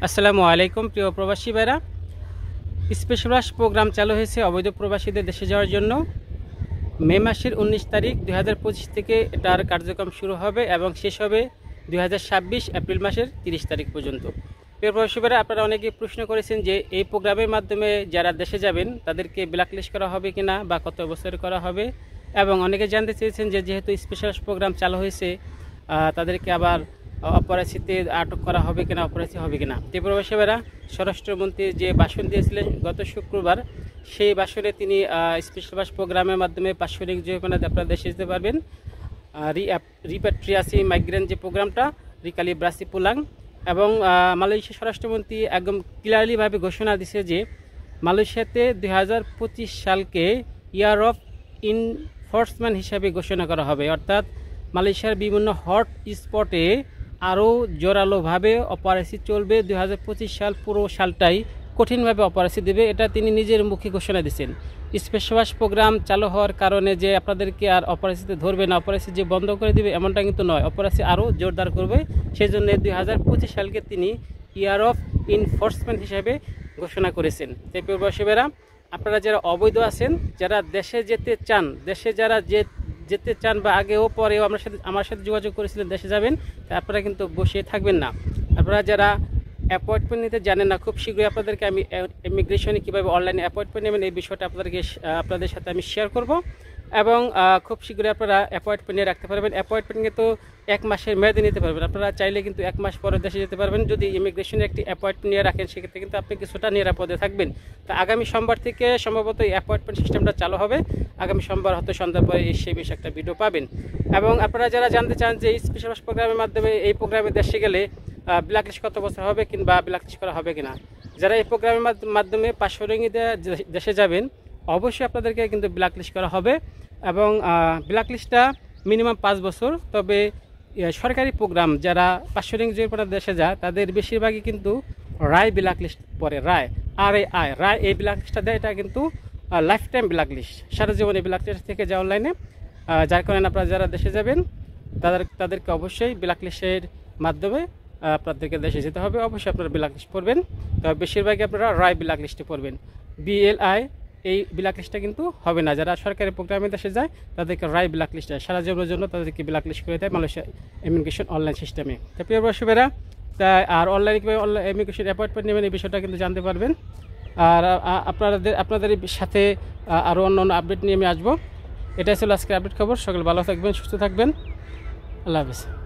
আসসালামু আলাইকুম প্রিয় প্রবাসী ভাইরা। স্পেশাল প্রোগ্রাম চালু হয়েছে অবৈধ প্রবাসীদের দেশে যাওয়ার জন্য। মে মাসের 19 তারিখ 2025 থেকে এটার কার্যক্রম শুরু হবে এবং শেষ হবে 2026 এপ্রিল মাসের 30 তারিখ পর্যন্ত। প্রিয় প্রবাসী ভাইরা, আপনারা অনেকে প্রশ্ন করেছেন যে এই প্রোগ্রামের মাধ্যমে যারা দেশে যাবেন তাদেরকে ব্ল্যাকলিস্ট করা হবে কিনা বা কত বছর করা হবে, এবং অনেকে জানতে চেয়েছেন যে যেহেতু স্পেশাল প্রোগ্রাম চালু হয়েছে তাদেরকে আবার অপরাধীতে আটক করা হবে কিনা, অপরাধী হবে কিনা। প্রবাসী ভাইরা, স্বরাষ্ট্রমন্ত্রী যে ভাষণ দিয়েছিলেন গত শুক্রবার, সেই ভাষণে তিনি স্পেশাল প্রোগ্রামের মাধ্যমে পার্শ্বনিক জরিমানাতে আপনারা দেশে যেতে পারবেন। রিপ্যাট্রিয়াসি মাইগ্রেন্ট যে প্রোগ্রামটা রিকালিব্রাসি পুলাং, এবং মালয়েশিয়া স্বরাষ্ট্রমন্ত্রী একদম ক্লিয়ারলিভাবে ঘোষণা দিছে যে মালয়েশিয়াতে 2025 সালকে ইয়ার অফ ইনফোর্সমেন্ট হিসাবে ঘোষণা করা হবে। অর্থাৎ মালয়েশিয়ার বিভিন্ন হট স্পটে আরও জোরালোভাবে অপারেশি চলবে। 2025 সাল পুরো সালটাই কঠিনভাবে অপারেশি দেবে, এটা তিনি নিজের মুখে ঘোষণা দিয়েছেন। স্পেশাল প্রোগ্রাম চালু হওয়ার কারণে যে আপনাদেরকে আর অপারেশিতে ধরবে না, অপারেশি যে বন্ধ করে দিবে এমনটা কিন্তু নয়, অপারেশি আরও জোরদার করবে। সেই জন্য 2025 সালকে তিনি ইয়ার অফ ইনফোর্সমেন্ট হিসাবে ঘোষণা করেছেন। তাই প্রবাসীরা, আপনারা যারা অবৈধ আছেন, যারা দেশে যেতে চান, দেশে যারা যেতে চান বা আগেও পরেও আমার সাথে যোগাযোগ করেছিলেন দেশে যাবেন, তা আপনারা কিন্তু বসে থাকবেন না। আপনারা যারা অ্যাপয়েন্টমেন্ট নিতে জানেন না, খুব শীঘ্রই আপনাদেরকে আমি ইমিগ্রেশনে কীভাবে অনলাইনে অ্যাপয়েন্টমেন্ট নেবেন এই বিষয়টা আপনাদের সাথে আমি শেয়ার করব, এবং খুব শীঘ্রই আপনারা অ্যাপয়েন্টমেন্ট নিয়ে রাখতে পারবেন। অ্যাপয়েন্টমেন্টে তো 1 মাসের মেয়াদে নিতে পারবেন, আপনারা চাইলে কিন্তু 1 মাস পরে দেশে যেতে পারবেন। যদি ইমিগ্রেশনে একটি অ্যাপয়েন্টমেন্ট নিয়ে রাখেন সেক্ষেত্রে কিন্তু আপনি কিছুটা নিরাপদে থাকবেন। তো আগামী সোমবার থেকে সম্ভবত এই অ্যাপয়েন্টমেন্ট সিস্টেমটা চালু হবে। আগামী সোমবার হয়তো সন্ধ্যার পরে সেই বিষয়ে একটা ভিডিও পাবেন। এবং আপনারা যারা জানতে চান যে এই স্পেশাল প্রোগ্রামের মাধ্যমে এই প্রোগ্রামে দেশে গেলে ব্ল্যাকলিস্ট কত বছর হবে কিংবা ব্ল্যাকলিস্ট করা হবে কিনা, যারা এই প্রোগ্রামের মাধ্যমে পার্শ্বরঙ্গীতে দেশে যাবেন অবশ্যই আপনাদেরকে কিন্তু ব্ল্যাকলিস্ট করা হবে, এবং ব্ল্যাকলিস্টটা মিনিমাম 5 বছর। তবে সরকারি প্রোগ্রাম যারা পার্শ্বরঙ্গী জরিমানা দেশে যায় তাদের বেশিরভাগই কিন্তু রায় ব্ল্যাকলিস্ট পরে, রায় এই ব্ল্যাকলিস্টটা দেয়, এটা কিন্তু লাইফ টাইম ব্ল্যাকলিস্ট, সারা জীবন এই ব্ল্যাকলিস্ট থেকে যায় অনলাইনে। যার কারণে আপনারা যারা দেশে যাবেন তাদেরকে অবশ্যই ব্ল্যাকলিস্টের মাধ্যমে আপনাদেরকে দেশে যেতে হবে। অবশ্যই আপনারা ব্ল্যাকলিস্ট পড়বেন, তবে বেশিরভাগই আপনারা রায় ব্ল্যাকলিস্টে পড়বেন। BLI এই ব্ল্যাকলিস্টটা কিন্তু হবে না। যারা সরকারি প্রোগ্রামে দেশে যায় তাদেরকে রায় ব্ল্যাকলিস্ট হয়, সারা জীবনের জন্য তাদেরকে ব্ল্যাকলিস্ট করে দেয় মালয়েশিয়া ইমিগ্রেশন অনলাইন সিস্টেমে। তো প্রিয় প্রবাসীরা, আর অনলাইনে কীভাবে ইমিগ্রেশন অ্যাপয়েন্টমেন্ট নেবেন এই বিষয়টা কিন্তু জানতে পারবেন। আর আপনাদের সাথে আরও অন্য আপডেট নিয়ে আমি আসবো। এটাই ছিল আজকের আপডেট খবর। সকলে ভালো থাকবেন, সুস্থ থাকবেন। আল্লাহ হাফেজ।